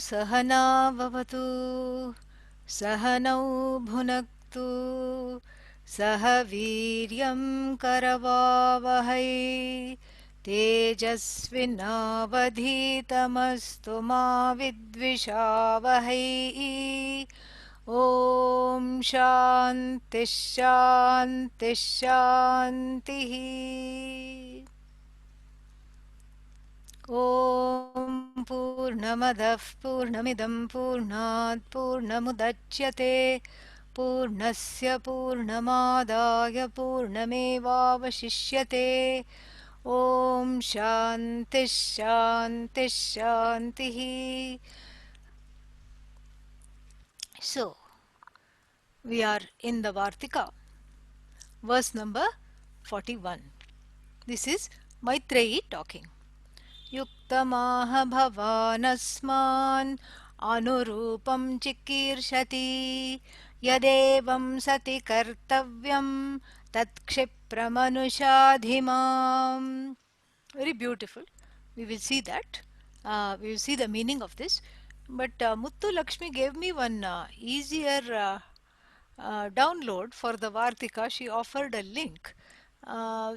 सहना भवतु सहनौ भुनक्तु सह वीर्यं करवावहै तेजस्विनावधीतमस्तु मा विद्विषावहै ॐ शान्ति शान्ति शान्तिः ॐ पूर्णमदः पूर्णमिदं पूर्णात् पूर्णमुदच्यते पूर्णस्य पूर्णमादाय पूर्णमेवावशिष्यते ॐ शान्ति शान्ति शान्तिः. So, we are in the Vartika, verse number 41. This is Maitreyi talking. युक्तमाह भवानस्मान् अनुरूपं चिकीर्षति यदेवं सति कर्तव्यं तत्क्षिप्रमनुषाधिमाम्. Very beautiful. We will see that. We will see the meaning of this. But Muttu Lakshmi gave me one easier download for the Vartika. She offered a link.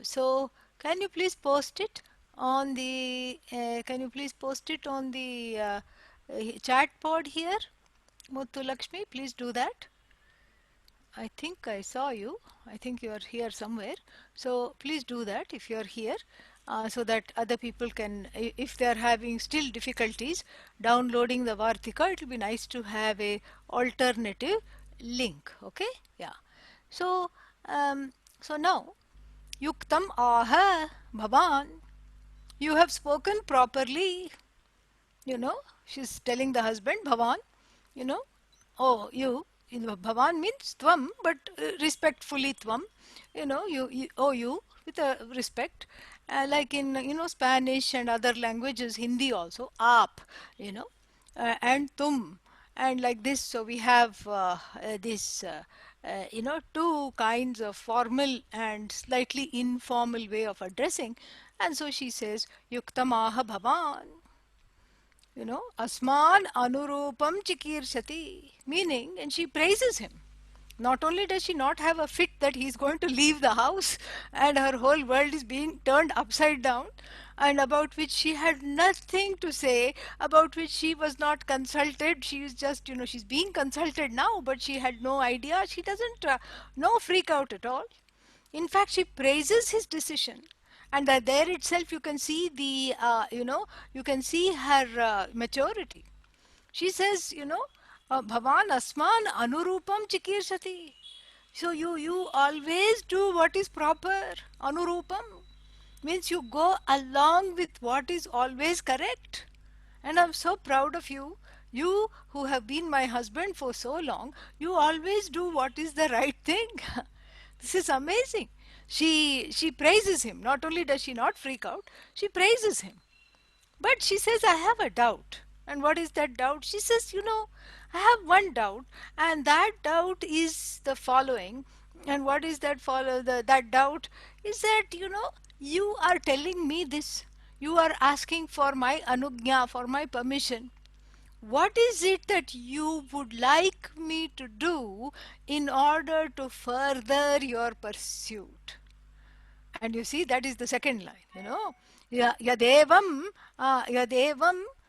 So can you please post it on the chat pod here, Muttu Lakshmi? Please do that. I think I saw you. I think you are here somewhere. So please do that if you are here, so that other people can, if they are having still difficulties downloading the Vartika, it will be nice to have a alternative link. Okay? Yeah. So now, Yuktam aha Bhavan. You have spoken properly. She's telling the husband, Bhavan, you know, oh, Bhavan means Tvam, but respectfully Tvam, you, with a respect, like in, Spanish and other languages, Hindi also, Aap, and Tum, and like this. So we have this, two kinds of formal and slightly informal way of addressing. And so she says, Yuktamaha Bhavan, Asman Anurupam Chikirshati, meaning, and she praises him. Not only does she not have a fit that he's going to leave the house and her whole world is being turned upside down, and about which she had nothing to say, about which she was not consulted. She is just, she's being consulted now, but she had no idea. She doesn't, no freak out at all. In fact, she praises his decision, and that there itself you can see the, you can see her maturity. She says, Bhavan Asman Anurupam Chikirshati. So you always do what is proper. Anurupam means you go along with what is always correct. And I'm so proud of you. You who have been my husband for so long, you always do what is the right thing. This is amazing. She praises him. Not only does she not freak out, she praises him. But she says, I have a doubt. And what is that doubt? She says, I have one doubt, and that doubt is the following. And what is that that doubt is that, you are telling me this. You are asking for my anugnya, for my permission. What is it that you would like me to do in order to further your pursuit? And you see, that is the second line, yadevam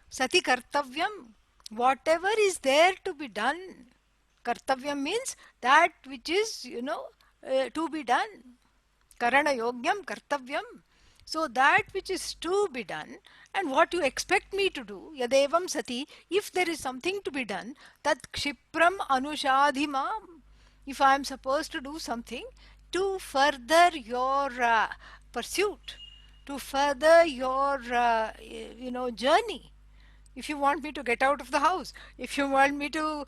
sati kartavyam. Whatever is there to be done. Kartavyam means that which is, to be done. Karana yogyam kartavyam. So that which is to be done, and what you expect me to do, yadevam sati, if there is something to be done, tat kshipram anushadhimam. If I am supposed to do something to further your pursuit, to further your, journey. If you want me to get out of the house, if you want me to,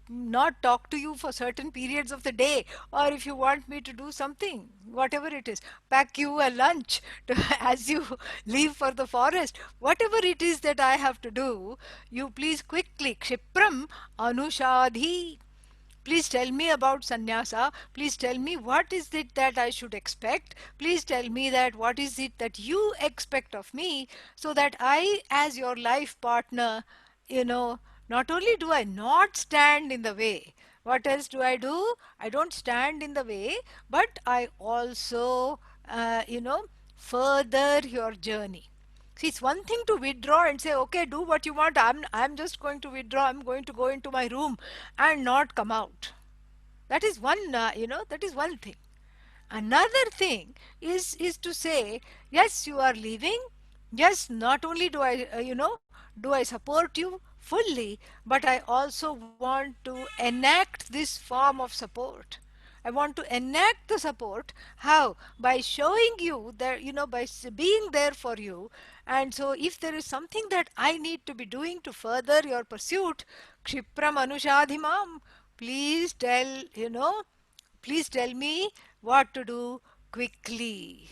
not talk to you for certain periods of the day, or if you want me to do something, whatever it is, pack you a lunch as you leave for the forest, whatever it is that I have to do, you please quickly, kshipram anushadhi. Please tell me about sannyasa. Please tell me what is it that I should expect. Please tell me that what is it that you expect of me, so that I, as your life partner, you know, not only do I not stand in the way, what else do? I don't stand in the way, but I also, further your journey. See, it's one thing to withdraw and say, okay, do what you want. I'm just going to withdraw. I'm going to go into my room and not come out. That is one, that is one thing. Another thing is to say, yes, you are leaving. Yes, not only do I, do I support you fully, but I also want to enact this form of support. I want to enact the support. How? By showing you that, by being there for you. And so, if there is something that I need to be doing to further your pursuit, Kshipram Anushadhimam, please tell, please tell me what to do quickly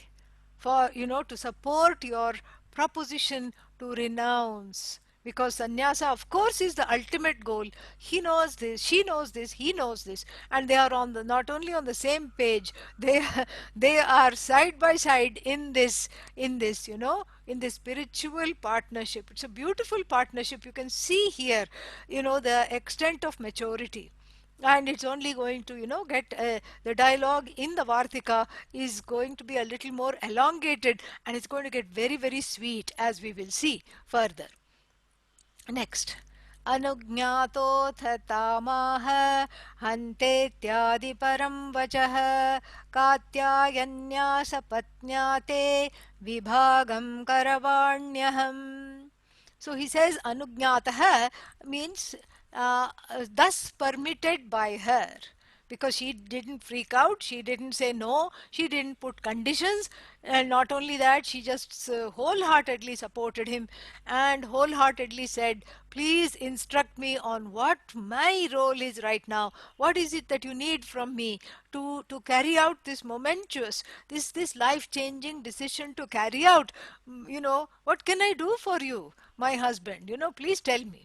for, to support your proposition to renounce, because sannyasa of course is the ultimate goal. He knows this, she knows this, he knows this, and they are on the, not only on the same page, they they are side by side in this, in this spiritual partnership. It's a beautiful partnership. You can see here, the extent of maturity. And it's only going to, get the dialogue in the Vartika is going to be a little more elongated, and it's going to get very, very sweet, as we will see further. Next, अनुज्ञातोऽथ तामाह हन्तेत्यादि परं वचः कात्यायन्या सपत्न्या ते विभागं करवाण्यहम्. So he says anugnatah means thus permitted by her, because she didn't freak out, she didn't say no, she didn't put conditions, and not only that, she just wholeheartedly supported him and wholeheartedly said, please instruct me on what my role is right now. What is it that you need from me to carry out this momentous, this life changing decision to carry out? What can I do for you, my husband? Please tell me.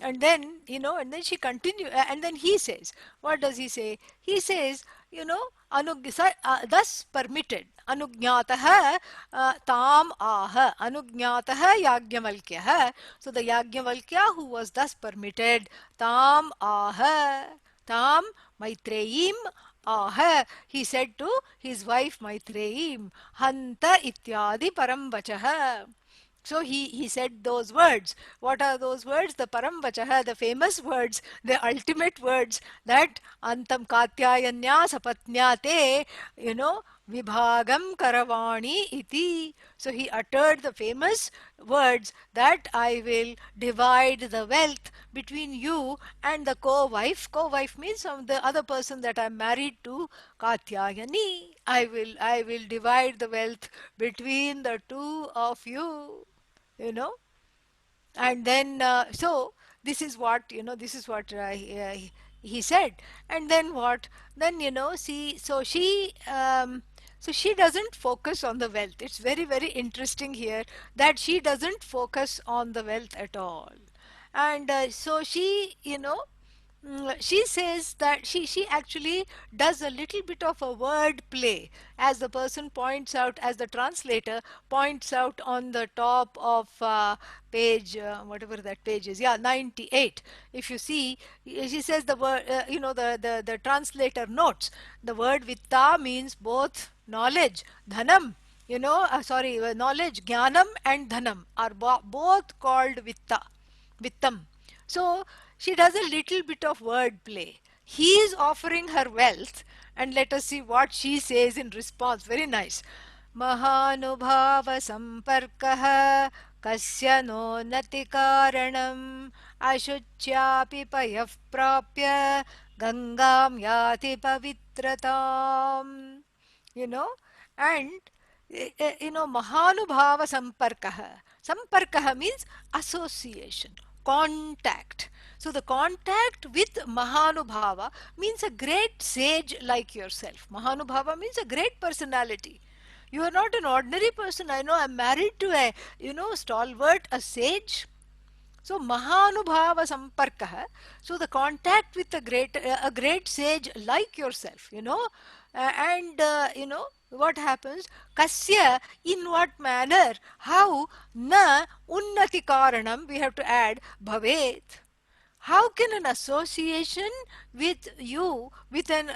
And then, and then she continues, and then he says, what does he say? He says, thus permitted, anugnataha tam aha, anugnataha yagyavalkya. So the Yagyavalkya who was thus permitted, tam aha, tam Maitreim aha, he said to his wife Maitreim, hanta ityadi paramvachaha. So he said those words. What are those words? The Paramvachaha, the famous words, the ultimate words, that Antam Katyayanya Sapatnyate, Vibhagam Karavani iti. So he uttered the famous words that I will divide the wealth between you and the co-wife. Co-wife means the other person that I'm married to, Katyayani. I will divide the wealth between the two of you. you know and then so this is what he said. And then what? Then see, so she doesn't focus on the wealth. It's very, very interesting here that she doesn't focus on the wealth at all. And so she says that she actually does a little bit of a word play, as the person points out, as the translator points out on the top of page, whatever that page is, yeah, 98. If you see, she says the word, the translator notes the word vitta means both knowledge, dhanam, knowledge, jnanam, and dhanam are both called vittam. So she does a little bit of word play. He is offering her wealth, and let us see what she says in response. Very nice. Mahanubhava samparkaha kasya no nati karanam ashuchyapi payah prapya gangam yati pavitratam. you know and Mahanubhava samparkaha. Samparkaha means association, contact. So the contact with Mahanubhava means a great sage like yourself. Mahanubhava means a great personality. You are not an ordinary person. I know I'm married to a, stalwart, a sage. So Mahanubhava samparkaha. So the contact with a great sage like yourself, and what happens? Kasya, in what manner? How? Na unnati karanam, we have to add, bhavet. How can an association with you, with an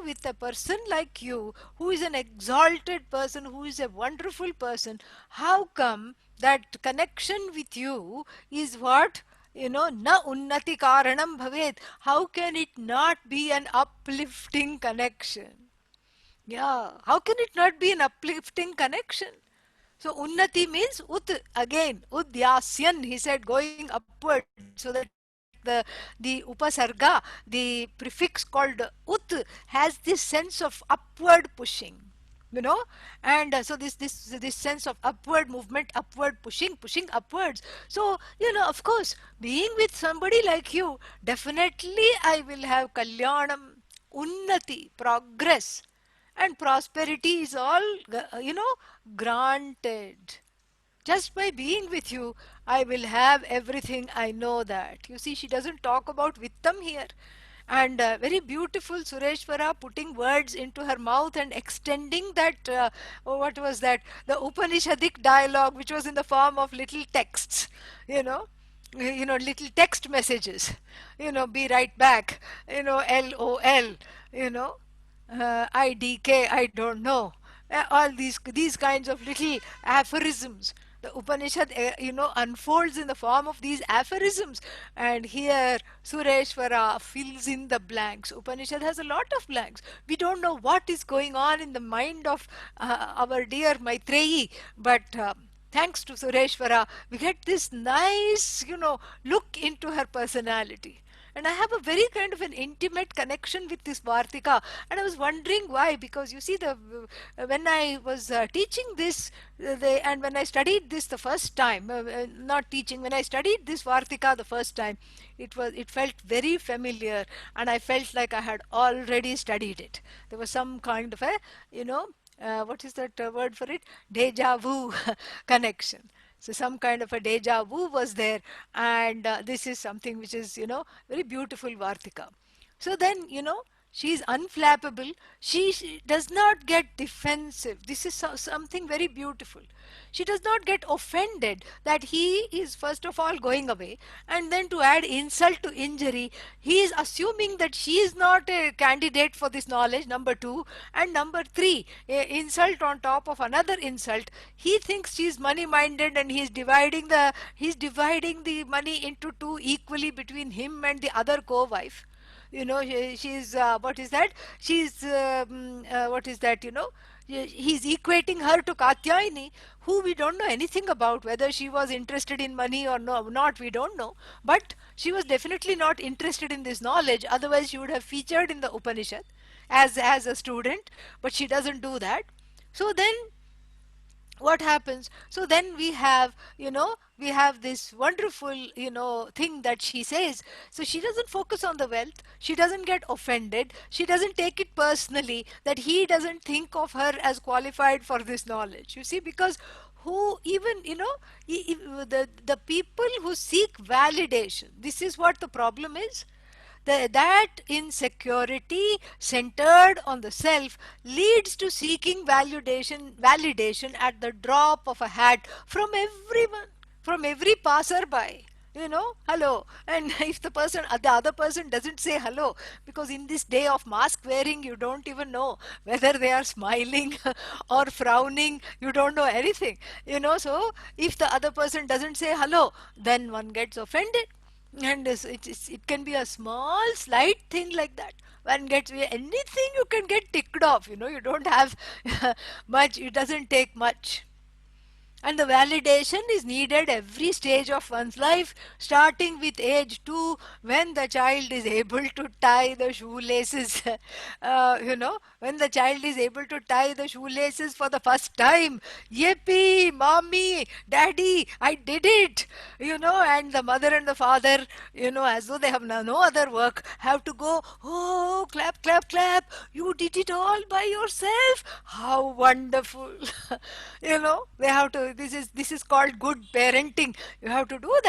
with a person like you, who is an exalted person, who is a wonderful person, how come that connection with you is what? Na unnati karanam bhavet. How can it not be an uplifting connection? Yeah, how can it not be an uplifting connection? So unnati means ut, again udyasyan, he said, going upward, so that the upasarga, the prefix called ut, has this sense of upward pushing, and so this sense of upward movement, upward pushing upwards. So of course, being with somebody like you, definitely I will have kalyanam, unnati, progress, and prosperity is all granted. Just by being with you, I will have everything. I know that. You see, she doesn't talk about Vittam here. And very beautiful, Sureshwara putting words into her mouth and extending that, what was that? The Upanishadic dialogue, which was in the form of little texts, you know little text messages, be right back, LOL, you know, IDK, I don't know. All these kinds of little aphorisms. The Upanishad, unfolds in the form of these aphorisms, and here Sureshwara fills in the blanks. Upanishad has a lot of blanks. We don't know what is going on in the mind of our dear Maitreyi, but thanks to Sureshwara, we get this nice, look into her personality. And I have a very kind of an intimate connection with this Vartika. And I was wondering why, because you see, when I was teaching this, and when I studied this the first time, not teaching, when I studied this Vartika the first time, it felt very familiar, and I felt like I had already studied it. There was some kind of a, what is that word for it? Deja vu connection. So some kind of a deja vu was there, and this is something which is, very beautiful Vartika. So then, she is unflappable. She does not get defensive. This is something very beautiful. She does not get offended that he is first of all going away, and then to add insult to injury, he is assuming that she is not a candidate for this knowledge, number two, and number three, insult on top of another insult. He thinks she is money minded, and he's dividing the money into two equally between him and the other co-wife. She's what is that? She's what is that? He's equating her to Katyayani, who we don't know anything about. Whether she was interested in money or no, not, we don't know. But she was definitely not interested in this knowledge. Otherwise, she would have featured in the Upanishad as a student. But she doesn't do that. So then what happens? So then we have this wonderful thing that she says. So she doesn't focus on the wealth, she doesn't get offended, she doesn't take it personally that he doesn't think of her as qualified for this knowledge. You see, because who even the people who seek validation, this is what the problem is. That insecurity centered on the self leads to seeking validation at the drop of a hat from everyone, from every passerby. Hello. And if the other person doesn't say hello, because in this day of mask wearing, you don't even know whether they are smiling or frowning. You don't know anything. So if the other person doesn't say hello, then one gets offended. And it can be a small slight thing like that. One gets anything, you can get ticked off. You don't have much, it doesn't take much. And the validation is needed every stage of one's life, starting with age 2, when the child is able to tie the shoelaces. When the child is able to tie the shoelaces for the first time. Yippee, mommy, daddy, I did it. And the mother and the father, as though they have no other work, have to go, oh, clap, clap, clap. You did it all by yourself. How wonderful. They have to, this is called good parenting. You have to do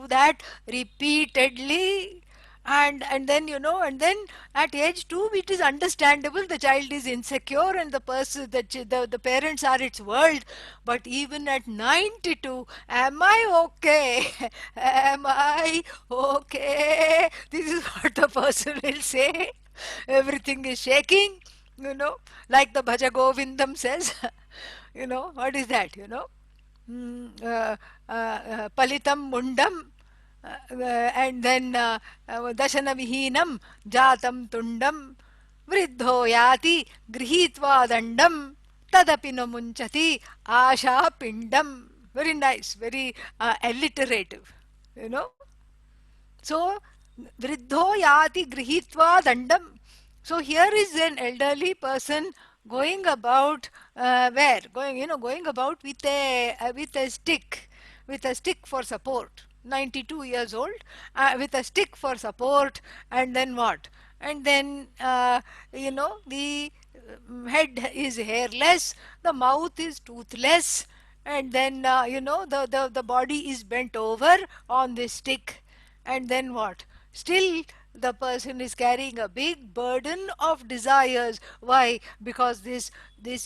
that repeatedly. And then and then at age 2 it is understandable the child is insecure and the person the parents are its world. But even at 92, am I okay? Am I okay? This is what the person will say. Everything is shaking, like the Bhaja Govindam says. What is that? Palitam mundam, and then dashana vihinam jatam tundam vriddho yati grihitva dandam tadapi no munchati asha pindam. Very nice, very alliterative, you know. So, vriddho yati grihitva dandam. So here is an elderly person going about where going going about with a stick for support. 92 years old, with a stick for support. And then what? And then the head is hairless, the mouth is toothless, and then the body is bent over on this stick. And then what? Still the person is carrying a big burden of desires. Why? Because this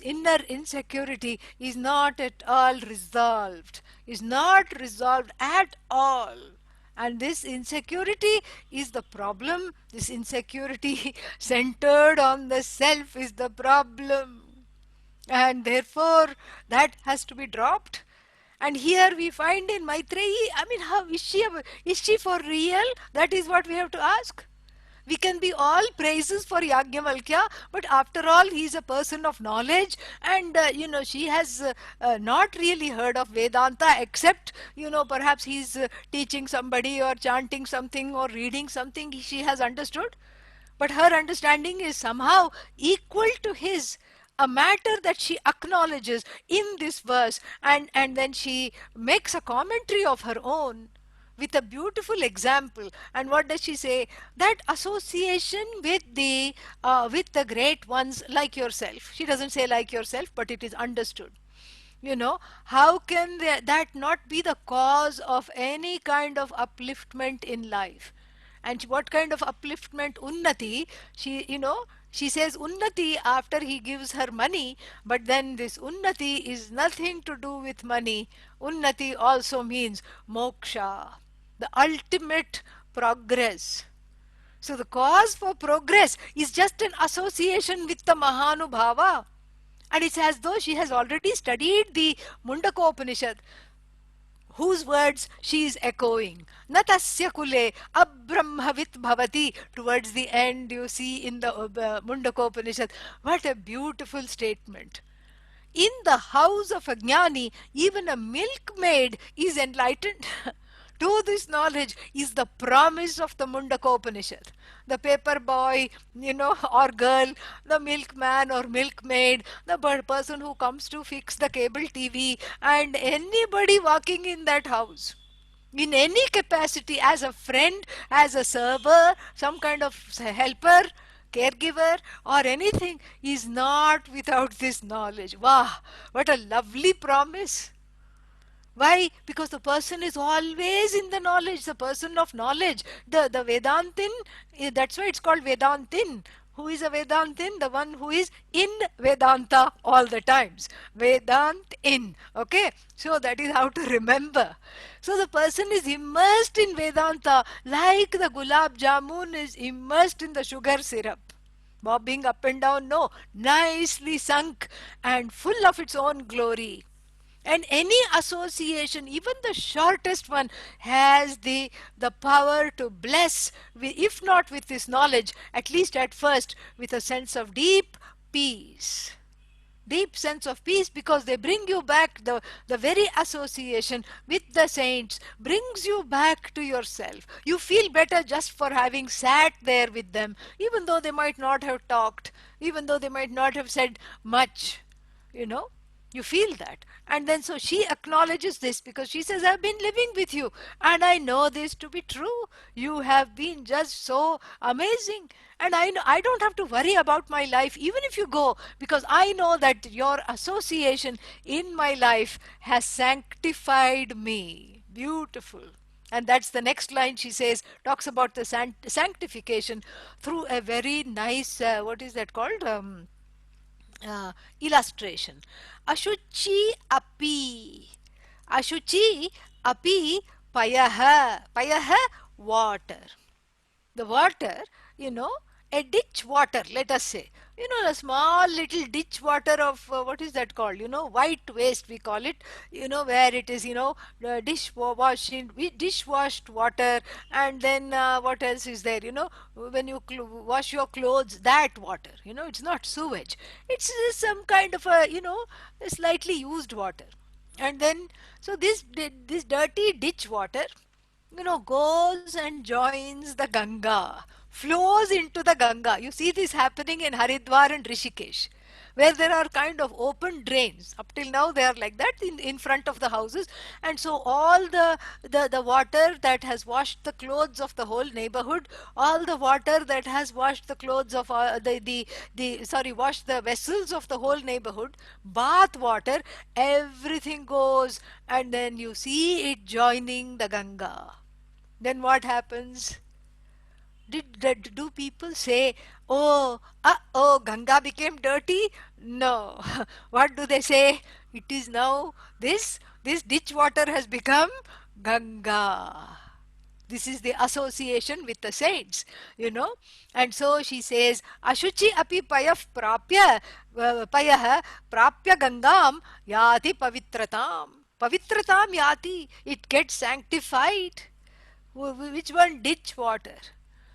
inner insecurity is not at all resolved, is not resolved at all. And this insecurity is the problem. This insecurity centered on the self is the problem, and therefore that has to be dropped. And here we find in Maitreyi, I mean, how is she for real? That is what we have to ask. We can be all praises for Yajnavalkya, but after all, he is a person of knowledge, and she has not really heard of Vedanta, except perhaps he's teaching somebody or chanting something or reading something she has understood, but her understanding is somehow equal to his, a matter that she acknowledges in this verse. And then she makes a commentary of her own with a beautiful example. And what does she say? That association with the great ones like yourself. She doesn't say like yourself, but it is understood. How can that not be the cause of any kind of upliftment in life? And what kind of upliftment? Unnati. She says unnati after he gives her money, but then this unnati is nothing to do with money. Unnati also means moksha, the ultimate progress. So the cause for progress is just an association with the Mahanubhava. And it's as though she has already studied the Mundakopanishad, whose words she is echoing. Natasya kule abrahmavit bhavati. Towards the end, you see in the Mundakopanishad, what a beautiful statement. In the house of a jnani, even a milkmaid is enlightened. To this knowledge is the promise of the Mundakopanishad. The paper boy, or girl, the milkman or milkmaid, the person who comes to fix the cable TV, and anybody walking in that house, in any capacity, as a friend, as a server, some kind of helper, caregiver, or anything, is not without this knowledge. Wow, what a lovely promise. Why? Because the person is always in the knowledge, the person of knowledge. The Vedantin, that's why it's called Vedantin. Who is a Vedantin? The one who is in Vedanta all the times. Vedant in. Okay? So that is how to remember. So the person is immersed in Vedanta like the gulab jamun is immersed in the sugar syrup. Bobbing up and down, no. Nicely sunk and full of its own glory. And any association, even the shortest one, has the power to bless, if not with this knowledge, at least at first with a sense of deep peace. Deep sense of peace, because they bring you back, the very association with the saints brings you back to yourself. You feel better just for having sat there with them, even though they might not have talked, even though they might not have said much, you feel that. And then so she acknowledges this, because she says, I've been living with you and I know this to be true. You have been just so amazing, and I know I don't have to worry about my life even if you go, because I know that your association in my life has sanctified me. Beautiful. And that's the next line she says, talks about the sanctification through a very nice, what is that called? Illustration. Ashuchi api. Ashuchi api payaha. Payaha, water. The water, you know, a ditch water, let us say, a small little ditch water of what is that called, white waste we call it, where it is, dishwashed water. And then what else is there, when you wash your clothes, that water, it's not sewage, it's some kind of a, a slightly used water. And then, so this dirty ditch water, goes and joins the Ganga, flows into the Ganga. You see this happening in Haridwar and Rishikesh, where there are kind of open drains. Up till now, they are like that in front of the houses. And so all the water that has washed the clothes of the whole neighborhood, all the water that has washed the clothes of washed the vessels of the whole neighborhood, bath water, everything goes, and then you see it joining the Ganga. Then what happens? Do people say, oh, oh, Ganga became dirty? No. What do they say? It is now this ditch water has become Ganga. This is the association with the saints, And so she says, Ashuchi api payah prapya, payah prapya Gangam yati pavitratam. Pavitratam yati. It gets sanctified. Which one? Ditch water.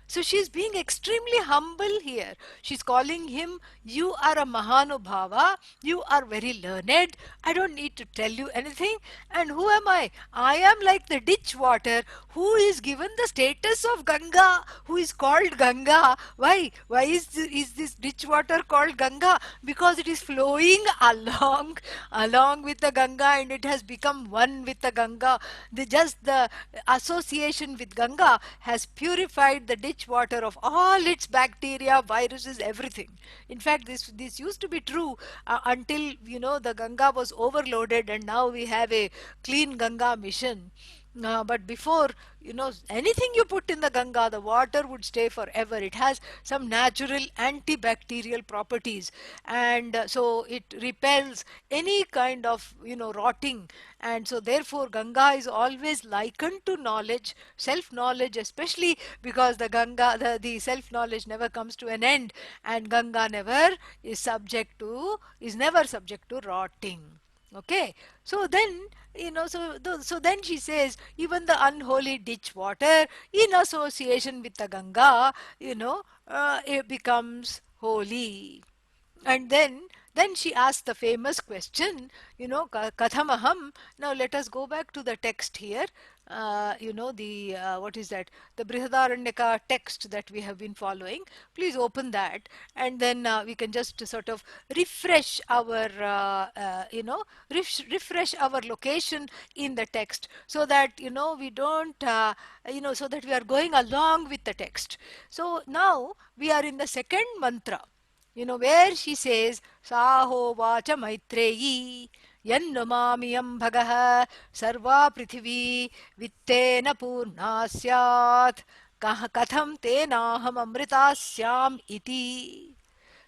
So she's being extremely humble here. She's calling him, you are a Mahanubhava, you are very learned, I don't need to tell you anything. And who am I? I am like the ditch water who is given the status of Ganga, who is called Ganga. Why? Why is this ditch water called Ganga? Because it is flowing along with the Ganga, and it has become one with the Ganga. Just the association with Ganga has purified the ditch water of all its bacteria, viruses, everything. In fact, this used to be true until the Ganga was overloaded, and now we have a clean Ganga mission. But before, anything you put in the Ganga, the water would stay forever. It has some natural antibacterial properties, and so it repels any kind of, rotting. And so therefore Ganga is always likened to knowledge, self-knowledge, especially because the Ganga, the self-knowledge never comes to an end, and Ganga is never subject to rotting. Okay, so then, so then she says, even the unholy ditch water in association with the Ganga, it becomes holy. And then she asked the famous question, Kathamaham. Now let us go back to the text here. The what is that? The Brihadaranyaka text that we have been following. Please open that, and then we can just sort of refresh our, refresh our location in the text, so that we don't, so that we are going along with the text. So now we are in the second mantra, where she says, Saho vacha maitreyi, yannamamiyam bhagah, sarva prithvi, vittena purna syat, katham tenaham amritasyam iti.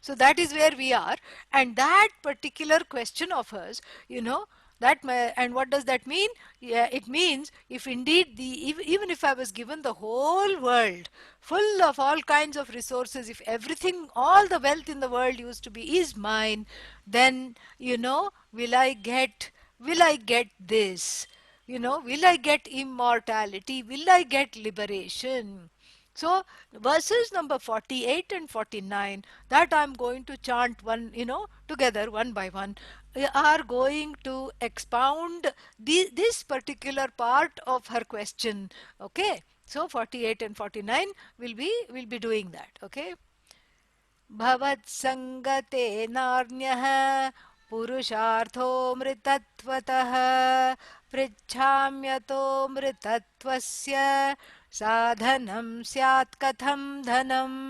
So that is where we are. And that particular question of hers, and what does that mean? Yeah, it means, if indeed even if I was given the whole world full of all kinds of resources, if everything, all the wealth in the world used to be is mine, then will I get this? Will I get immortality? Will I get liberation? So verses number 48 and 49, that I'm going to chant together one by one, are going to expound this particular part of her question. Okay, so 48 and 49 will be doing that. Okay. भवत्सङ्गतेनार्ण्यः पुरुषार्थोऽमृतत्वतः पृच्छाम्यतोऽमृतत्वस्य साधनं स्यात् कथं धनम्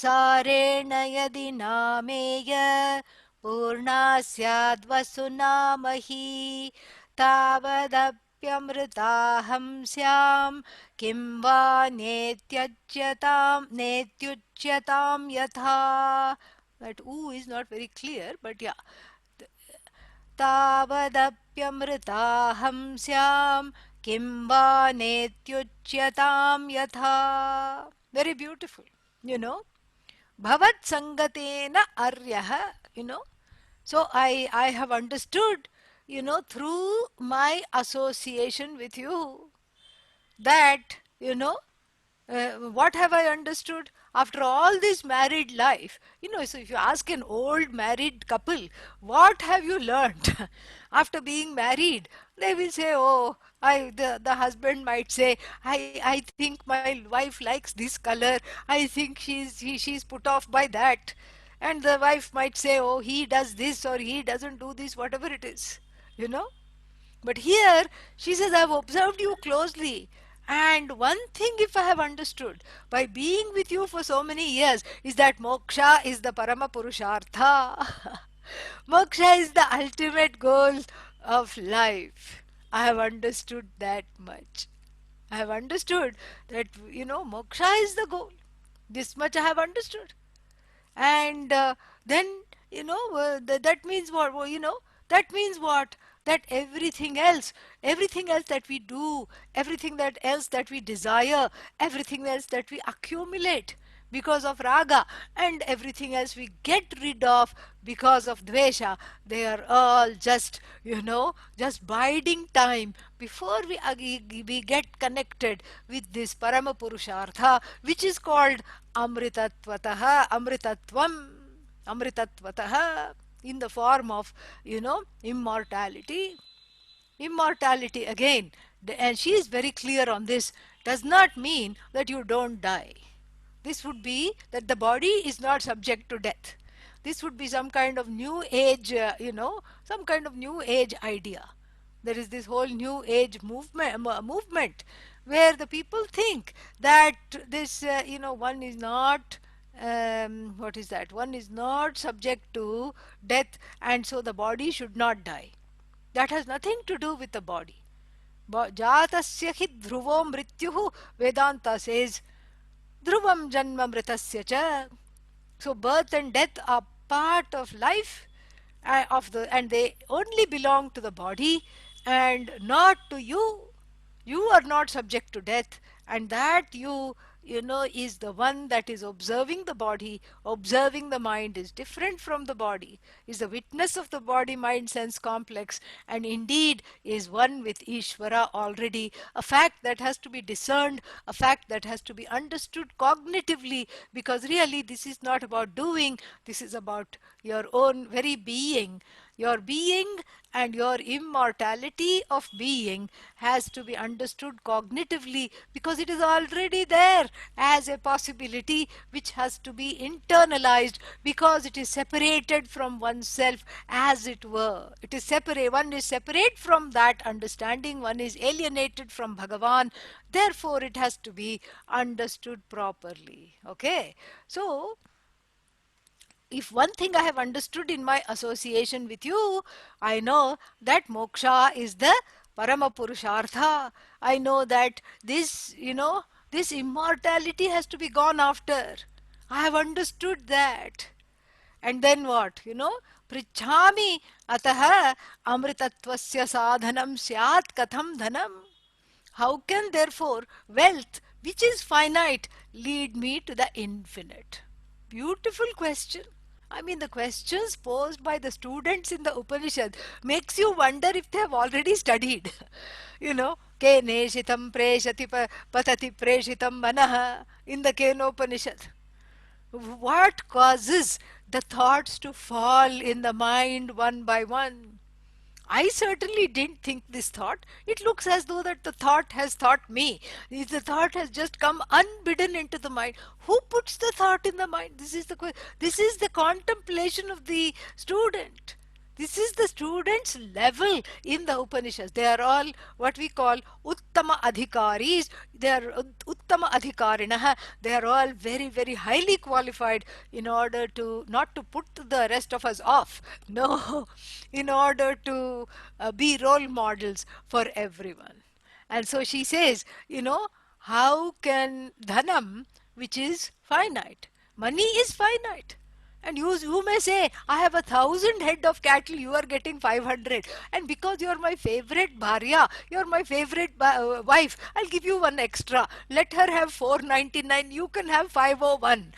सारेण यदि नामेय पूर्णा स्याद्वसुना मही तावदप्यमृतत्वस्य Tavodapyamritahamsyam kim va netyucyatam yatha. That oo is not very clear, but yeah. तावदप्यमृताहं स्याम किं वा नेत्युच्यतां यथा. Very beautiful, you know. Bhavat sangatena aryaha, you know. So I have understood, you know, through my association with you, that, you know, what have I understood after all this married life? You know, so if you ask an old married couple, what have you learned after being married? They will say, oh, the husband might say, I think my wife likes this color. I think she's put off by that. And the wife might say, oh, he does this or he doesn't do this, whatever it is, you know. But here she says, I have observed you closely. And one thing, if I have understood by being with you for so many years, is that moksha is the parama purushartha. Moksha is the ultimate goal of life. I have understood that much. I have understood that, you know, moksha is the goal. This much I have understood. And then, you know, that means what? Well, you know, that means what? That everything else that we do, everything that else that we desire, everything else that we accumulate because of raga, and everything else we get rid of because of dvesha, they are all just, you know, just biding time before we get connected with this parama purushartha, which is called amritatvatah, amritatvatah, in the form of, you know, immortality. Immortality again, and she is very clear on this, does not mean that you don't die. This would be that the body is not subject to death. This would be some kind of new age, you know, some kind of new age idea. There is this whole new age movement where the people think that this, you know, one is not, what is that? One is not subject to death, and so the body should not die. That has nothing to do with the body. Jatasya hi dhruvo mrityuhu, Vedanta says, dhruvam janma mritasya cha. So birth and death are part of life, and they only belong to the body and not to you. You are not subject to death, and that you know, is the one that is observing the body, observing the mind, is different from the body, is the witness of the body mind sense complex, and indeed is one with Ishvara already, a fact that has to be discerned, a fact that has to be understood cognitively, because really this is not about doing, this is about your own very being. Your being and your immortality of being has to be understood cognitively, because it is already there as a possibility which has to be internalized, because it is separated from oneself, as it were. It is separate. One is separate from that understanding. One is alienated from Bhagavan. Therefore, it has to be understood properly. Okay. So, if one thing I have understood in my association with you, I know that moksha is the parama purushartha. I know that this, you know, this immortality has to be gone after. I have understood that. And then what? You know, prichhami ataha amritatvasya sadhanam syat katham dhanam. How can therefore wealth, which is finite, lead me to the infinite? Beautiful question. I mean, the questions posed by the students in the Upanishad makes you wonder if they have already studied. You know, ke neshitam preshati patati preshitam manaha in the Kenopanishad. What causes the thoughts to fall in the mind one by one? I certainly didn't think this thought. It looks as though that the thought has thought me. The thought has just come unbidden into the mind. Who puts the thought in the mind? This is the contemplation of the student. This is the students' level in the Upanishads. They are all what we call Uttama Adhikaris. They are Uttama Adhikarinaha. They are all very, very highly qualified in order to not to put the rest of us off. No, in order to be role models for everyone. And so she says, how can dhanam, which is finite, money is finite. And you may say, I have 1,000 head of cattle, you are getting 500. And because you're my favorite bharya, you're my favorite wife, I'll give you one extra. Let her have 499, you can have 501.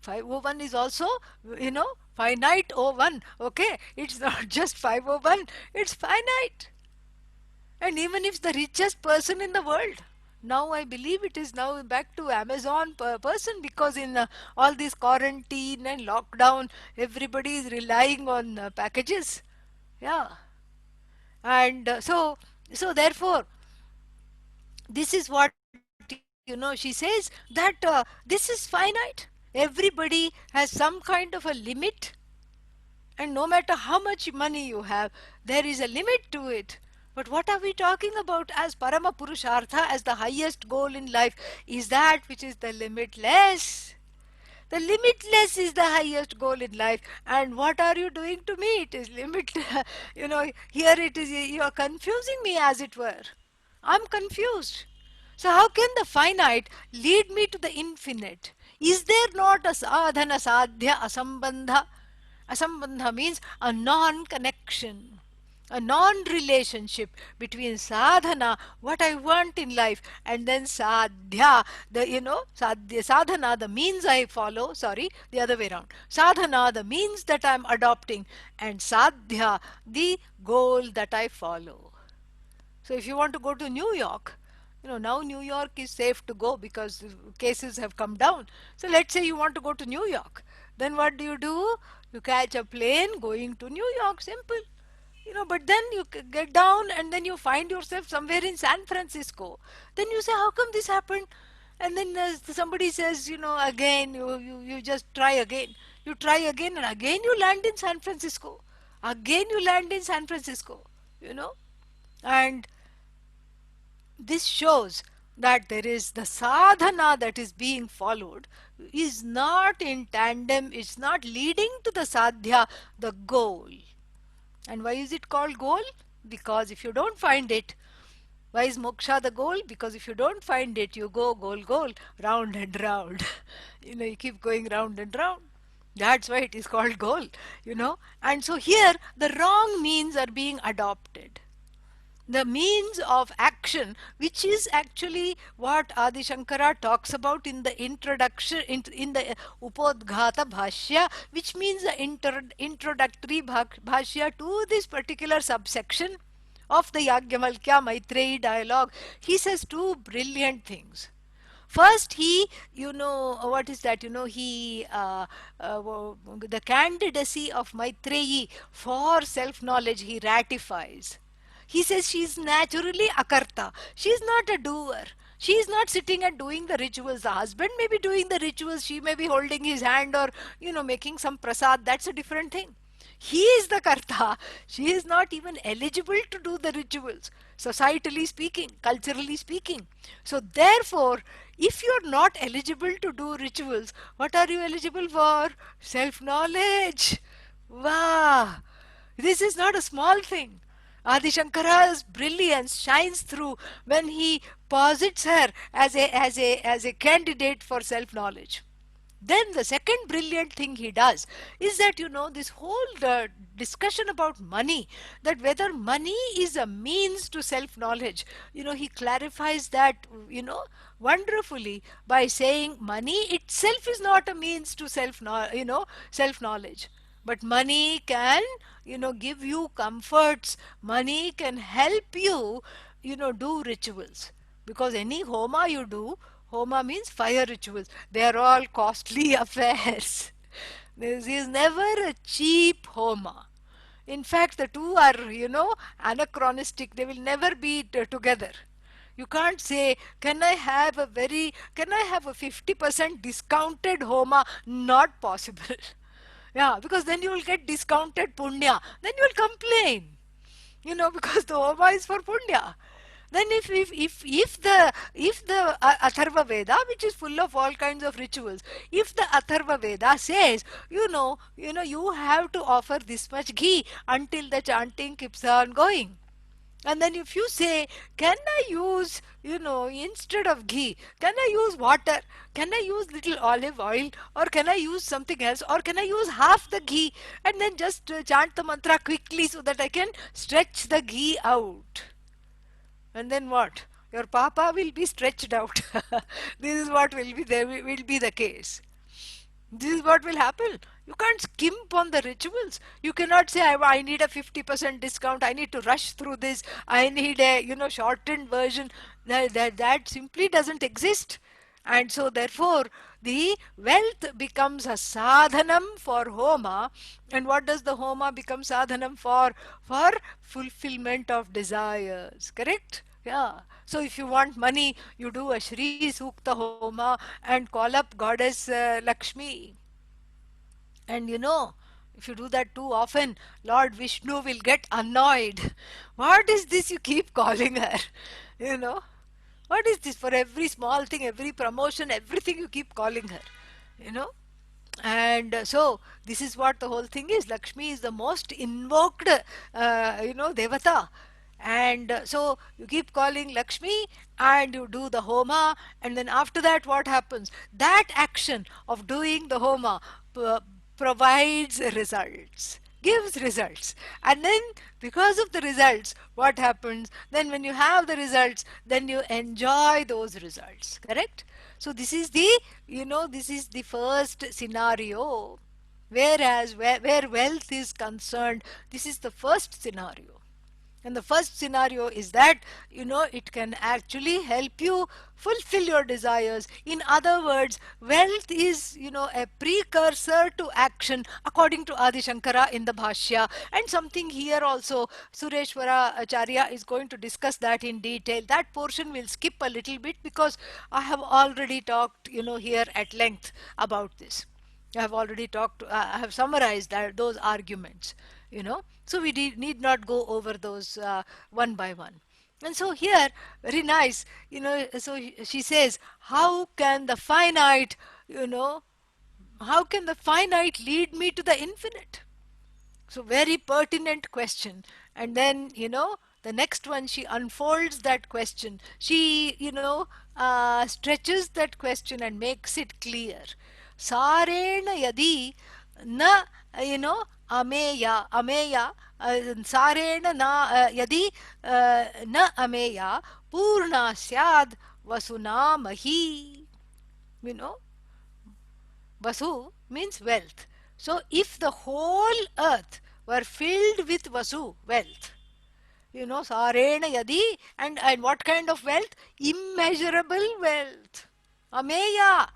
501 is also, finite oh 01. Okay, it's not just 501, it's finite. And even if the richest person in the world, now I believe it is now back to Amazon per person, because in all this quarantine and lockdown, everybody is relying on packages. Yeah. And so therefore, this is what, she says, that this is finite. Everybody has some kind of a limit, and no matter how much money you have, there is a limit to it. But what are we talking about as Parama Purushartha, as the highest goal in life, is that which is the limitless. The limitless is the highest goal in life. And what are you doing to me? It is limit. Here it is, you are confusing me, as it were. I'm confused. So how can the finite lead me to the infinite? Is there not a sadhana sadhya asambandha? Asambandha means a non-connection, a non-relationship between sadhana, what I want in life, and then sadhya, sadhana, the means I follow, sorry, the other way around. Sadhana, the means that I'm adopting, and sadhya, the goal that I follow. So if you want to go to New York, now New York is safe to go because cases have come down. So let's say you want to go to New York. Then what do? You catch a plane going to New York, simple. But then you get down and then you find yourself somewhere in San Francisco. Then you say, how come this happened? And then somebody says, again, you just try again. You try again and again you land in San Francisco. Again you land in San Francisco, And this shows that there is the sadhana that is being followed is not in tandem, it's not leading to the sadhya, the goal. And why is it called goal? Because if you don't find it, why is moksha the goal? Because if you don't find it, you go goal, round and round. You keep going round and round. That's why it is called goal. And so here, the wrong means are being adopted. The means of action, which is actually what Adi Shankara talks about in the introduction, in the Upodghata Bhashya, which means the introductory Bhashya to this particular subsection of the Yagyavalkya Maitreyi dialogue. He says two brilliant things. First, what is that? The candidacy of Maitreyi for self-knowledge, he ratifies. He says she is naturally akarta. She is not a doer. She is not sitting and doing the rituals. The husband may be doing the rituals. She may be holding his hand or, making some prasad. That's a different thing. He is the karta. She is not even eligible to do the rituals, societally speaking, culturally speaking. So therefore, if you are not eligible to do rituals, what are you eligible for? Self-knowledge. Wow! This is not a small thing. Adi Shankara's brilliance shines through when he posits her as a candidate for self-knowledge. Then the second brilliant thing he does is that, this whole discussion about money, that whether money is a means to self-knowledge, he clarifies that, wonderfully by saying money itself is not a means to self-knowledge. But money can, give you comforts. Money can help you, do rituals. Because any homa you do, homa means fire rituals. They are all costly affairs. This is never a cheap homa. In fact, the two are, anachronistic. They will never be together. You can't say, can I have a 50% discounted homa? Not possible. Yeah, because then you will get discounted punya. Then you will complain, because the homa is for punya. Then if the Atharva Veda, which is full of all kinds of rituals, if the Atharva Veda says, you have to offer this much ghee until the chanting keeps on going. And then if you say, can I use, instead of ghee, can I use water? Can I use little olive oil? Or can I use something else? Or can I use half the ghee and then just chant the mantra quickly so that I can stretch the ghee out? And then what? Your papa will be stretched out. This is what will be the case. This is what will happen. You can't skimp on the rituals. You cannot say, I need a 50% discount. I need to rush through this. I need a, shortened version. That simply doesn't exist. And so therefore, the wealth becomes a sadhanam for homa. And what does the homa become sadhanam for? For fulfillment of desires. Correct? Yeah. So if you want money, you do a Shri Sukta Homa and call up goddess Lakshmi. And if you do that too often, Lord Vishnu will get annoyed. What is this you keep calling her? You know? What is this? For every small thing, every promotion, everything you keep calling her. You know? And so this is what the whole thing is. Lakshmi is the most invoked devata. And so you keep calling Lakshmi and you do the homa, and then after that what happens? That action of doing the homa provides results, gives results. And then because of the results, what happens? Then when you have the results, then you enjoy those results. Correct? So this is the first scenario. Whereas where wealth is concerned, this is the first scenario. And the first scenario is that, it can actually help you fulfill your desires. In other words, wealth is, a precursor to action according to Adi Shankara in the Bhashya. And something here also, Sureshwara Acharya is going to discuss that in detail. That portion will skip a little bit because I have already talked, here at length about this. I have already talked, I have summarized those arguments, So we need not go over those one by one. And so here, very nice, so she says, how can the finite, how can the finite lead me to the infinite? So very pertinent question. And then, the next one, she unfolds that question. She, stretches that question and makes it clear. Sarena yadi na, ameya, sarena na yadi na ameya purna syad vasuna mahi. Vasu means wealth. So if the whole earth were filled with Vasu, wealth, Sarena Yadi, and what kind of wealth? Immeasurable wealth. Ameya,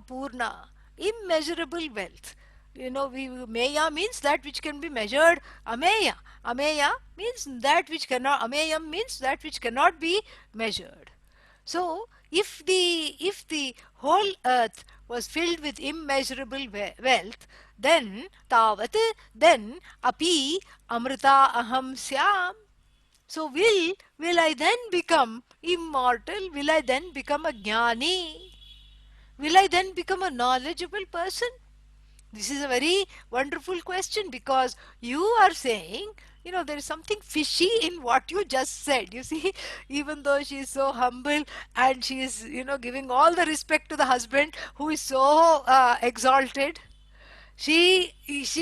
Purna, immeasurable wealth. Meya means that which can be measured. Ameya means that which cannot, Ameyam means that which cannot be measured. So if the whole earth was filled with immeasurable wealth, then tavat, then api amrita aham syam. So will I then become immortal? Will I then become a jnani? Will I then become a knowledgeable person? This is a very wonderful question, because you are saying, there is something fishy in what you just said. You see, even though she is so humble and she is, giving all the respect to the husband who is so exalted, she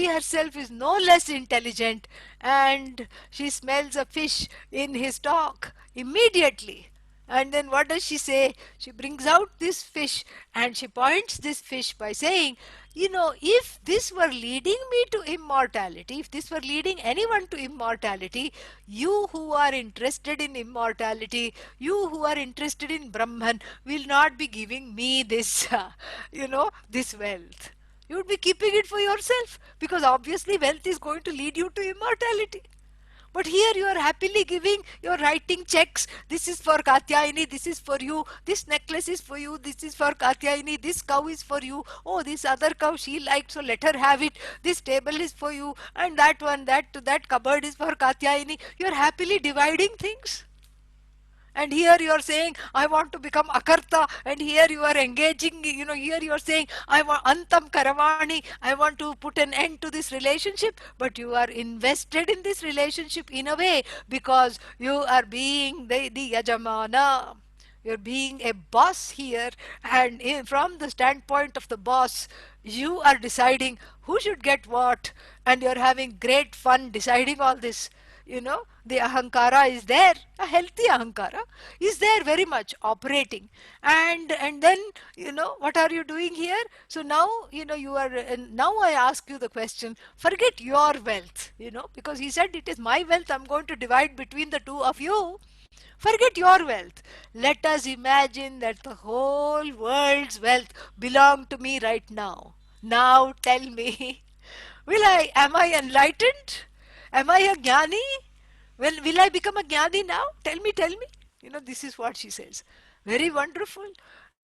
herself is no less intelligent, and she smells a fish in his talk immediately. And then what does she say? She brings out this fish and she points this fish by saying, if this were leading me to immortality, if this were leading anyone to immortality, you who are interested in immortality, you who are interested in Brahman, will not be giving me this, this wealth. You would be keeping it for yourself, because obviously wealth is going to lead you to immortality. But here you are happily giving, you're writing checks. This is for Katyayani, this is for you, this necklace is for you, this is for Katyayani, this cow is for you, oh, this other cow she liked, so let her have it, this table is for you, and that one, that cupboard is for Katyayani. You're happily dividing things. And here you are saying, I want to become akarta, and here you are engaging, here you are saying, I want antam karavani, I want to put an end to this relationship. But you are invested in this relationship in a way because you are being the yajamana. You're being a boss here, and from the standpoint of the boss, you are deciding who should get what, and you're having great fun deciding all this. The ahankara is there, a healthy ahankara is there, very much operating. And then, what are you doing here? So now, you are, now I ask you the question, forget your wealth, because he said it is my wealth, I'm going to divide between the two of you. Forget your wealth. Let us imagine that the whole world's wealth belong to me right now. Now tell me, am I enlightened? Am I a jnani? Will I become a jnani now? Tell me. This is what she says. Very wonderful.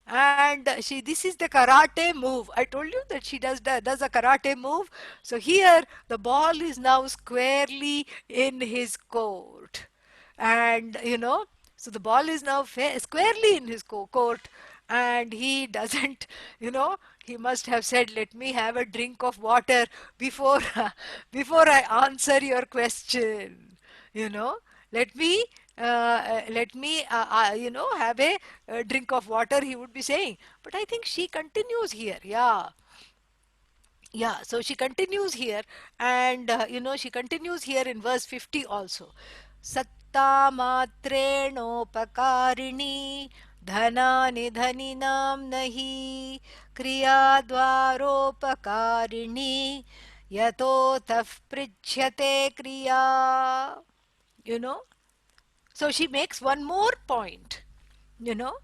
And this is the karate move. I told you that she does a karate move. So here the ball is now squarely in his court. And so the ball is now squarely in his court, and he doesn't, he must have said, let me have a drink of water before before I answer your question. you know let me have a drink of water, he would be saying. But I think she continues here. Yeah, so she continues here, and she continues here in verse 50 also. Satta matrenopakarini dhanani dhaninam nahi kriya dvaropakarini yato taf prijyate kriya. you know so she makes one more point. you know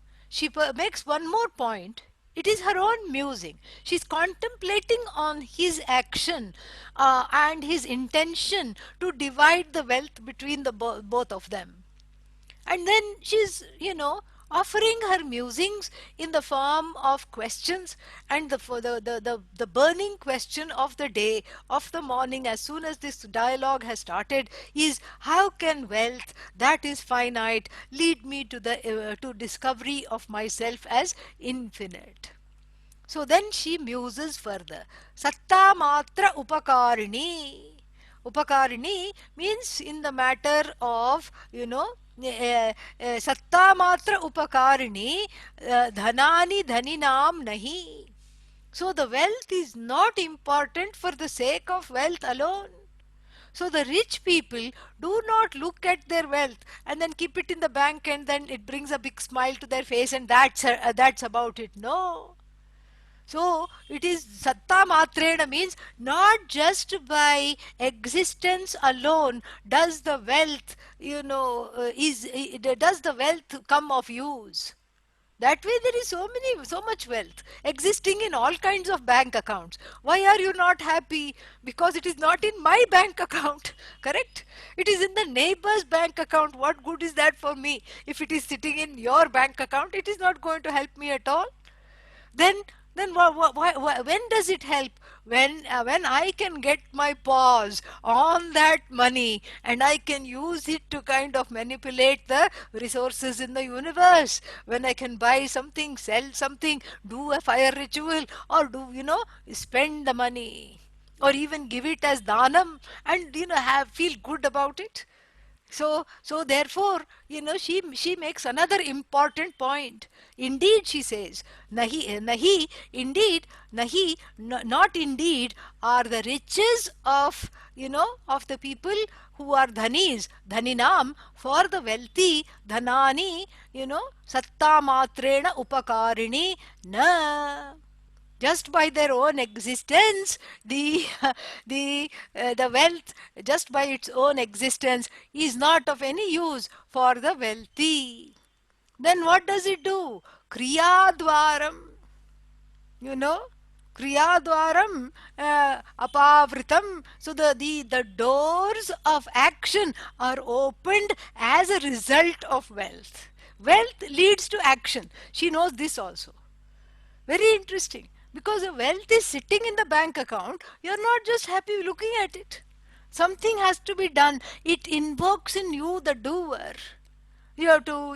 makes one more point. It is her own musing. She's contemplating on his action and his intention to divide the wealth between the both of them. And then she's offering her musings in the form of questions. And the burning question of the day, of the morning, as soon as this dialogue has started, is how can wealth that is finite lead me to the to discovery of myself as infinite. So then she muses further. Satta matra upakarini. Upakarini means in the matter of, satta matra upakarini, dhanani dhaninam nahi. So the wealth is not important for the sake of wealth alone. So the rich people do not look at their wealth and then keep it in the bank and then it brings a big smile to their face and that's about it. No. So it is satta matrena, means not just by existence alone does the wealth, does the wealth come of use. That way there is so much wealth existing in all kinds of bank accounts. Why are you not happy? Because it is not in my bank account, correct? It is in the neighbor's bank account. What good is that for me? If it is sitting in your bank account, it is not going to help me at all. then when does it help? When I can get my paws on that money and I can use it to kind of manipulate the resources in the universe, when I can buy something, sell something, do a fire ritual, or do spend the money, or even give it as dhanam, and have feel good about it. So therefore, she makes another important point. Indeed, she says, nahi, indeed, not indeed are the riches of, of the people who are dhanis, dhaninam, for the wealthy, dhanani, satta matrena upakarini, na. Just by their own existence, the wealth, just by its own existence, is not of any use for the wealthy. Then what does it do? Kriya dwaram, you know Kriyadwaram apavritam. So the doors of action are opened as a result of wealth. Wealth leads to action. She knows this also. Very interesting. Because the wealth is sitting in the bank account, you're not just happy looking at it. Something has to be done. It invokes in you the doer. You have to,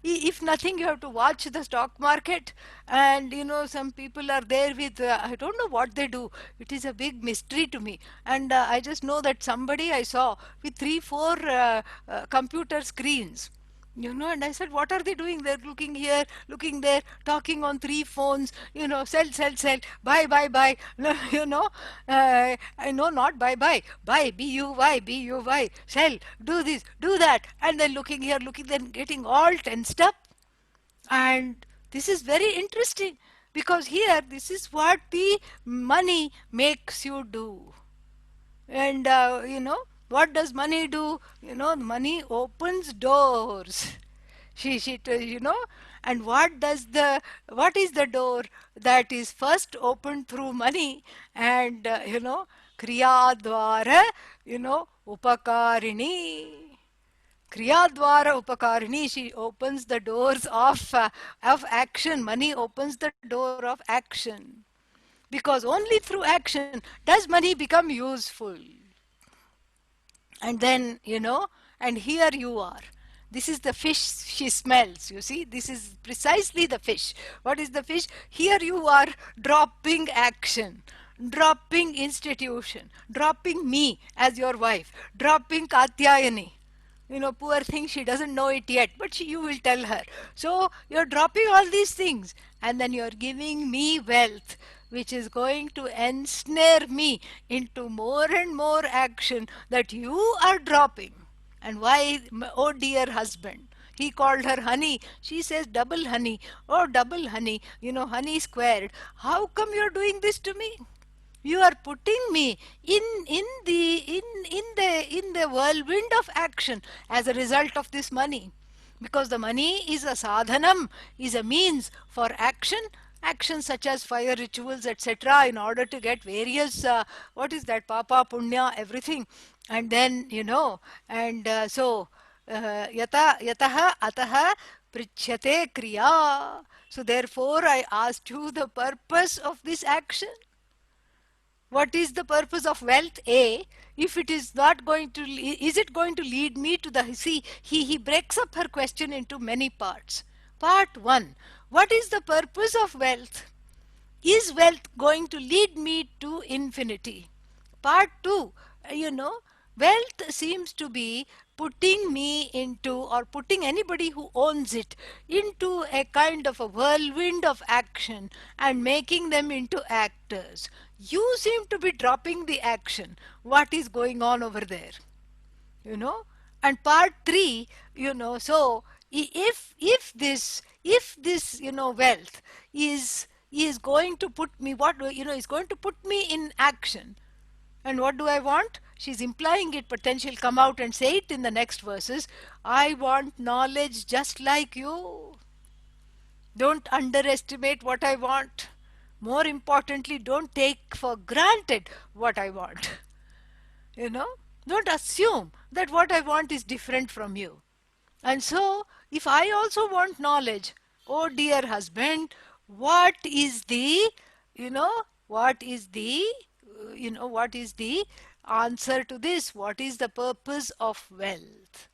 if nothing, you have to watch the stock market. And, some people are there with, I don't know what they do. It is a big mystery to me. And I just know that somebody I saw with three, four computer screens. And I said, what are they doing? They're looking here, looking there, talking on three phones, sell, sell, sell, buy, buy, buy. No, I know, not buy, buy, B-U-Y, B-U-Y, sell, do this, do that. And then looking here, looking then, getting all tensed up. And this is very interesting because here, this is what the money makes you do. And what does money do? Money opens doors. And what is the door that is first opened through money? And kriya dwara, upakarini. Kriya dwara upakarini. She opens the doors of action. Money opens the door of action. Because only through action does money become useful. And then, and here you are. This is the fish she smells, you see. This is precisely the fish. What is the fish? Here you are dropping action, dropping institution, dropping me as your wife, dropping Katyayani. Poor thing, she doesn't know it yet, but you will tell her. So you're dropping all these things, and then you're giving me wealth, which is going to ensnare me into more and more action that you are dropping. And why, oh dear husband? He called her honey. She says double honey. Oh, double honey. Honey squared. How come you're doing this to me? You are putting me in the whirlwind of action as a result of this money, because the money is a sadhanam, is a means for actions such as fire rituals, etc., in order to get various what is that, papa, punya, everything. And then and so yataha ataha prichyate kriya. So therefore I asked you the purpose of this action. What is the purpose of wealth? A, if it is not going to, is it going to lead me to the, see, he breaks up her question into many parts. Part 1, what is the purpose of wealth? Is wealth going to lead me to infinity? Part 2, wealth seems to be putting me into, or putting anybody who owns it into a kind of a whirlwind of action and making them into actors. You seem to be dropping the action. What is going on over there? And part 3, so if this wealth is going to put me, is going to put me in action. And what do I want? She's implying it, but then she'll come out and say it in the next verses. I want knowledge just like you. Don't underestimate what I want. More importantly, don't take for granted what I want. Don't assume that what I want is different from you. And so, if I also want knowledge, oh dear husband, what is the, what is the, what is the answer to this? What is the purpose of wealth?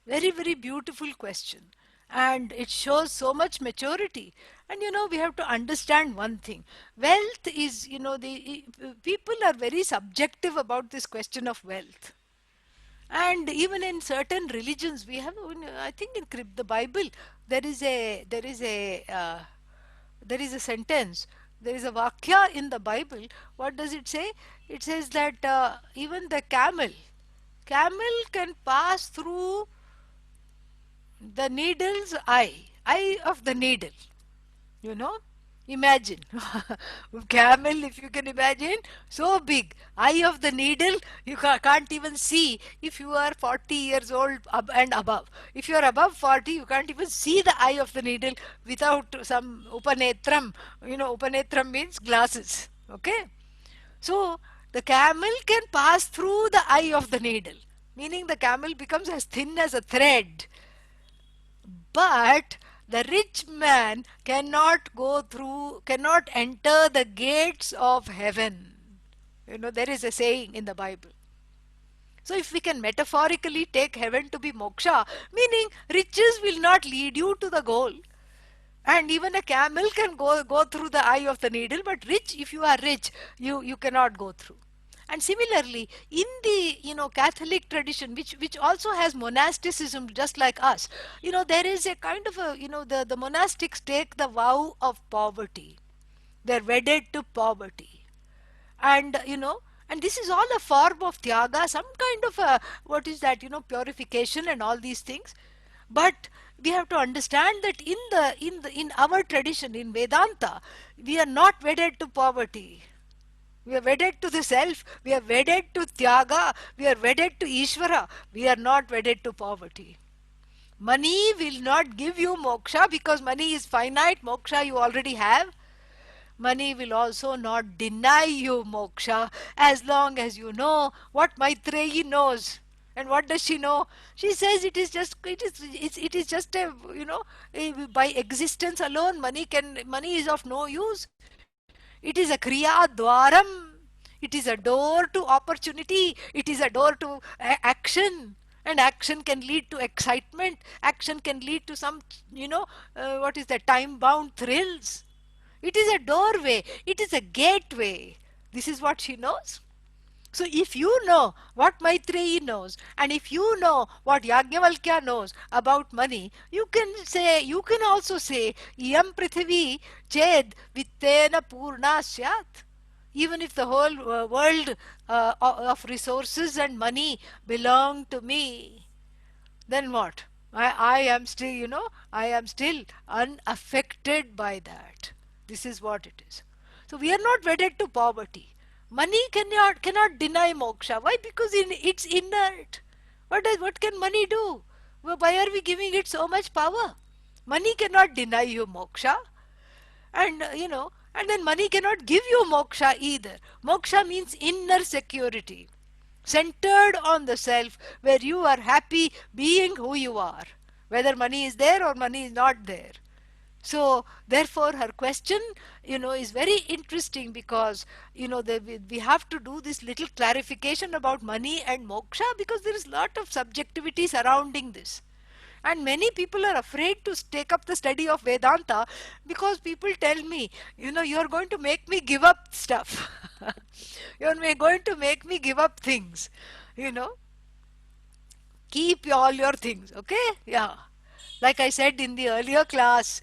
Very, very beautiful question. And it shows so much maturity. And we have to understand one thing. Wealth is, the people are very subjective about this question of wealth. And even in certain religions, we have, I think in the Bible, there is a sentence, there is a vakya in the Bible. What does it say? It says that even the camel can pass through the needle's eye of the needle. Imagine. Camel, if you can imagine, so big. Eye of the needle, you can't even see if you are 40 years old and above. If you are above 40, you can't even see the eye of the needle without some upanetram. Upanetram means glasses. Okay? So the camel can pass through the eye of the needle, meaning the camel becomes as thin as a thread. But the rich man cannot go through, cannot enter the gates of heaven. You know, there is a saying in the Bible. So if we can metaphorically take heaven to be moksha, meaning riches will not lead you to the goal. And even a camel can go through the eye of the needle, but rich, if you are rich, you cannot go through. And similarly, in the Catholic tradition, which also has monasticism just like us, there is a kind of a the monastics take the vow of poverty. They're wedded to poverty, and and this is all a form of tyaga, some kind of a, what is that, purification and all these things. But we have to understand that in our tradition, in Vedanta, we are not wedded to poverty. We are wedded to the self, we are wedded to tyaga, we are wedded to Ishvara, we are not wedded to poverty. Money will not give you moksha because money is finite, moksha you already have. Money will also not deny you moksha as long as you know what Maitreyi knows. And what does she know? She says it is just a, by existence alone money is of no use. It is a kriya dwaram. It is a door to opportunity. It is a door to action. And action can lead to excitement. Action can lead to some, what is that, time bound thrills. It is a doorway. It is a gateway. This is what she knows. So if you know what Maitreyi knows, and if you know what Yajnavalkya knows about money, you can also say, Iyam Prithvi Ched Vittena Purna Syat. Even if the whole world of resources and money belong to me, then what? I am still, I am still unaffected by that. This is what it is. So we are not wedded to poverty. Money cannot deny moksha. Why? Because it's inert. What can money do? Well, why are we giving it so much power? Money cannot deny you moksha. And and then money cannot give you moksha either. Moksha means inner security, centered on the self, where you are happy being who you are, whether money is there or money is not there. So therefore her question, is very interesting, because we have to do this little clarification about money and moksha, because there is a lot of subjectivity surrounding this. And many people are afraid to take up the study of Vedanta, because people tell me, you're going to make me give up stuff. You're going to make me give up things. You know, keep all your things, okay? Yeah. Like I said in the earlier class,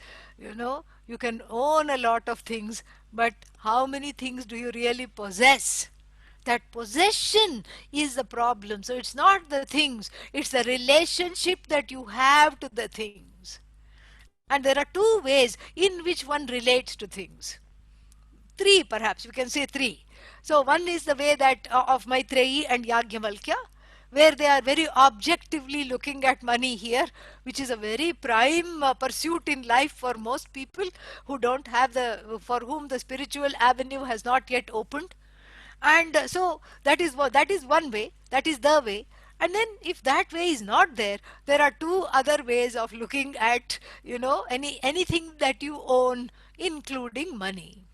you can own a lot of things, but how many things do you really possess? That possession is the problem. So it's not the things, it's the relationship that you have to the things. And there are two ways in which one relates to things. Three, perhaps, we can say three. So one is the way that of Maitreyi and Yajnavalkya, where they are very objectively looking at money here, which is a very prime pursuit in life for most people who don't have for whom the spiritual avenue has not yet opened. And so that is one way, that is the way. And then if that way is not there, there are two other ways of looking at anything that you own, including money.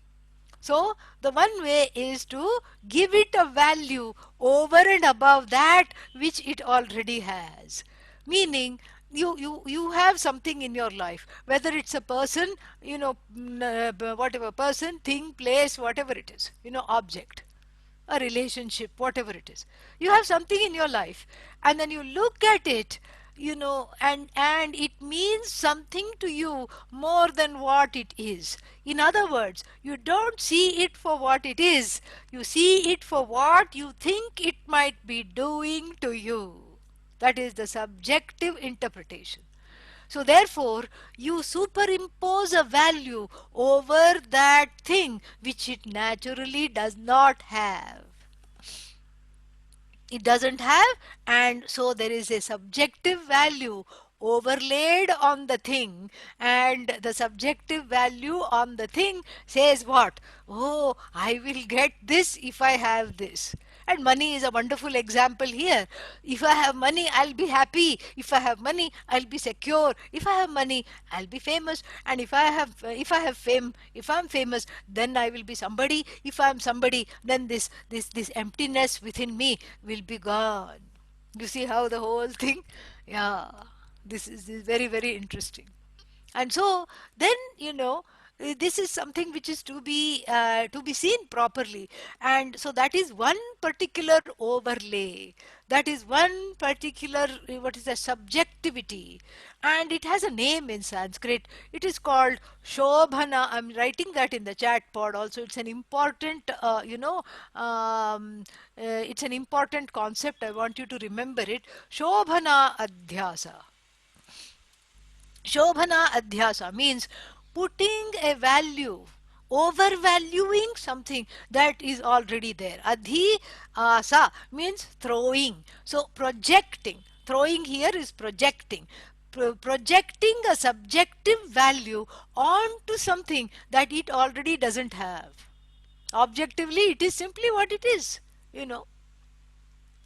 So the one way is to give it a value over and above that which it already has. Meaning, you have something in your life, whether it's a person, whatever, person, thing, place, whatever it is, object, a relationship, whatever it is. You have something in your life, and then you look at it, and it means something to you more than what it is. In other words, you don't see it for what it is, you see it for what you think it might be doing to you. That is the subjective interpretation. So therefore, you superimpose a value over that thing which it naturally does not have. It doesn't have, and so there is a subjective value overlaid on the thing, and the subjective value on the thing says what? Oh, I will get this if I have this. And money is a wonderful example here. If I have money, I'll be happy. If I have money, I'll be secure. If I have money, I'll be famous. And if I have fame, if I'm famous, then I will be somebody. If I'm somebody, then this emptiness within me will be gone. You see how the whole thing? Yeah, this is very, very interesting. And so then, this is something which is to be seen properly. And so that is one particular overlay, that is one particular what is a subjectivity, and it has a name in Sanskrit. It is called Shobhana. I'm writing that in the chat pod also. It's an important it's an important concept. I want you to remember it. Shobhana Adhyasa. Shobhana Adhyasa means putting a value, overvaluing something that is already there. Adhyasa means throwing. So projecting. Throwing here is projecting. Projecting a subjective value onto something that it already doesn't have. Objectively, it is simply what it is, you know.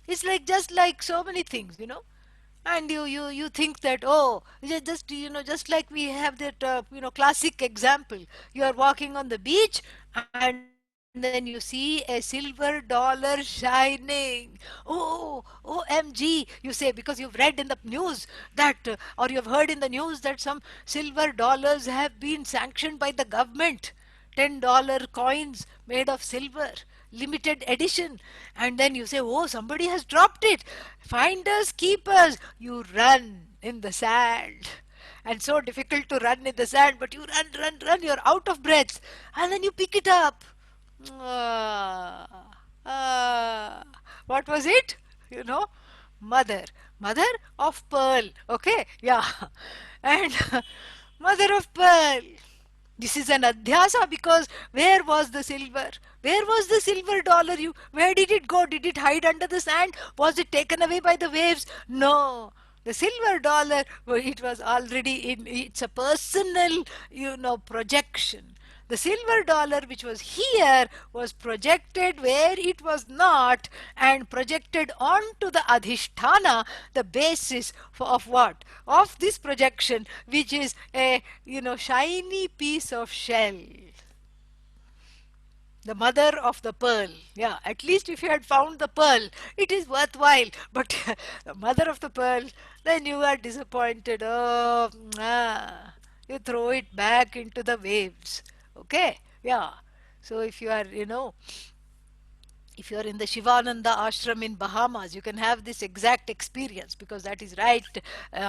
It's like just like so many things, and you think that, oh, just just like we have that classic example. You are walking on the beach, and then you see a silver dollar shining. Oh, OMG, you say, because you've read in the news that or you've heard in the news that some silver dollars have been sanctioned by the government. $10 coins made of silver, limited edition. And then you say, oh, somebody has dropped it. Finders, keepers. You run in the sand. And so difficult to run in the sand, but you run, run, run. You're out of breath. And then you pick it up. Ah, ah. What was it? Mother. Mother of pearl. Okay? Yeah. And mother of pearl. This is an adhyasa, because where was the silver? Where was the silver dollar? Where did it go? Did it hide under the sand? Was it taken away by the waves? No. The silver dollar, well, it was already in, it's a personal, projection. The silver dollar which was here was projected where it was not, and projected onto the adhisthana, the basis of what? Of this projection, which is a shiny piece of shell. The mother of the pearl. Yeah, at least if you had found the pearl, it is worthwhile. But the mother of the pearl, then you are disappointed. Oh, you throw it back into the waves. Okay? Yeah. So if you are, if you are in the Shivananda ashram in Bahamas, you can have this exact experience, because that is right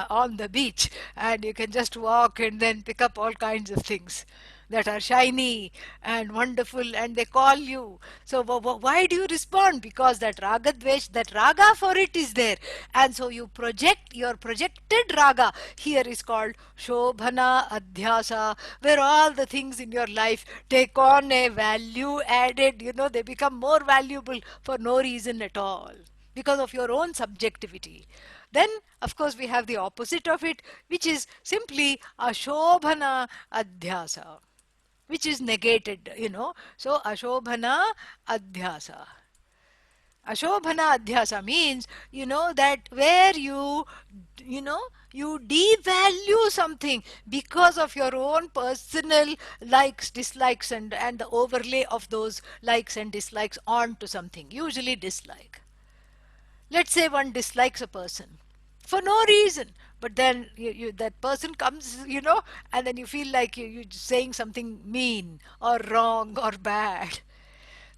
on the beach, and you can just walk and then pick up all kinds of things that are shiny and wonderful, and they call you. So why do you respond? Because that raga dvesh, that raga for it is there, and so you project your projected raga. Here is called Shobhana Adhyasa, where all the things in your life take on a value added. They become more valuable for no reason at all, because of your own subjectivity. Then, of course, we have the opposite of it, which is simply Ashobhana Adhyasa, which is negated, So, Ashobhana Adhyasa. Ashobhana Adhyasa means, that where you devalue something because of your own personal likes, dislikes, and the overlay of those likes and dislikes onto something, usually dislike. Let's say one dislikes a person for no reason, but then that person comes, and then you feel like you're saying something mean or wrong or bad.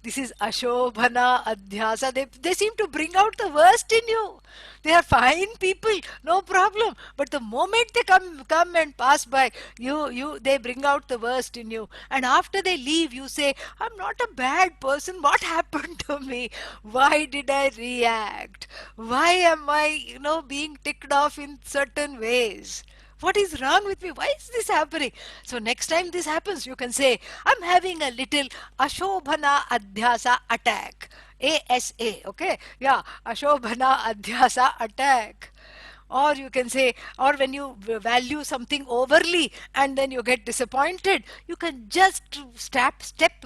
This is Ashobhana Adhyasa. They seem to bring out the worst in you. They are fine people, no problem. But the moment they come and pass by, they bring out the worst in you. And after they leave, you say, I'm not a bad person. What happened to me? Why did I react? Why am I, being ticked off in certain ways? What is wrong with me? Why is this happening? So next time this happens, you can say, I'm having a little Ashobhana Adhyasa attack. ASA, okay? Yeah, Ashobhana Adhyasa attack. Or you can say, or when you value something overly and then you get disappointed, you can just step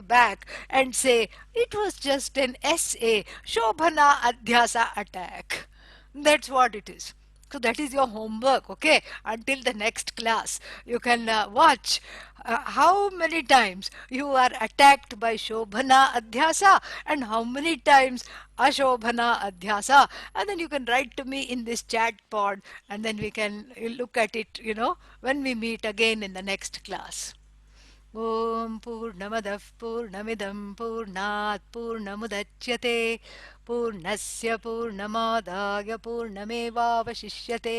back and say, it was just an SA, Shobhana Adhyasa attack. That's what it is. So that is your homework, okay? Until the next class, you can watch how many times you are attacked by Shobhana Adhyasa and how many times Ashobhana Adhyasa. And then you can write to me in this chat pod and then we can look at it, when we meet again in the next class. ॐ पूर्णमदः पूर्णमिदं पूर्णात् पूर्णमुदच्यते पूर्णस्य पूर्णमादाय पूर्णमेवावशिष्यते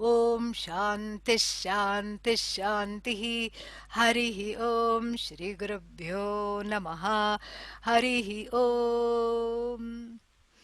ॐ शान्तिः शान्तिः शान्तिः हरिः ॐ श्रीगुरुभ्यो नमः हरिः ॐ